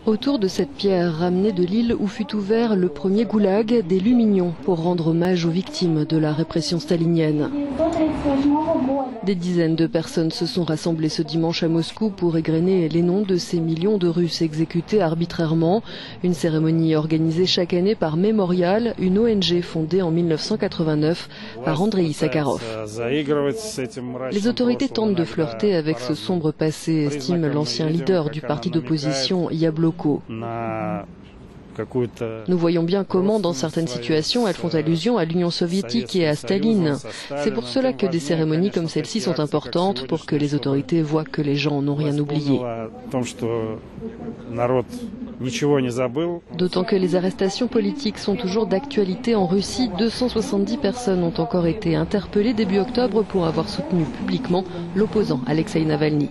Autour de cette pierre ramenée de l'île où fut ouvert le premier goulag, des lumignons pour rendre hommage aux victimes de la répression stalinienne. Des dizaines de personnes se sont rassemblées ce dimanche à Moscou pour égrener les noms de ces millions de Russes exécutés arbitrairement. Une cérémonie organisée chaque année par Memorial, une ONG fondée en 1989 par Andreï Sakharov. Les autorités tentent de flirter avec ce sombre passé, estime l'ancien leader du parti d'opposition Yabloko. Nous voyons bien comment, dans certaines situations, elles font allusion à l'Union soviétique et à Staline. C'est pour cela que des cérémonies comme celle-ci sont importantes, pour que les autorités voient que les gens n'ont rien oublié. D'autant que les arrestations politiques sont toujours d'actualité en Russie. 270 personnes ont encore été interpellées début octobre pour avoir soutenu publiquement l'opposant Alexeï Navalny.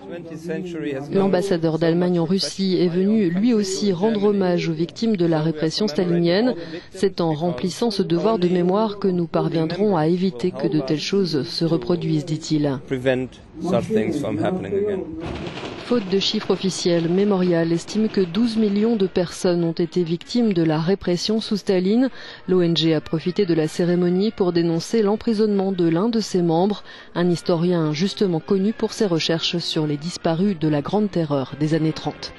L'ambassadeur d'Allemagne en Russie est venu lui aussi rendre hommage aux victimes de la répression stalinienne. C'est en remplissant ce devoir de mémoire que nous parviendrons à éviter que de telles choses se reproduisent, dit-il. Faute de chiffres officiels, Memorial estime que 12 millions de personnes ont été victimes de la répression sous Staline. L'ONG a profité de la cérémonie pour dénoncer l'emprisonnement de l'un de ses membres, un historien justement connu pour ses recherches sur les disparus de la Grande Terreur des années 30.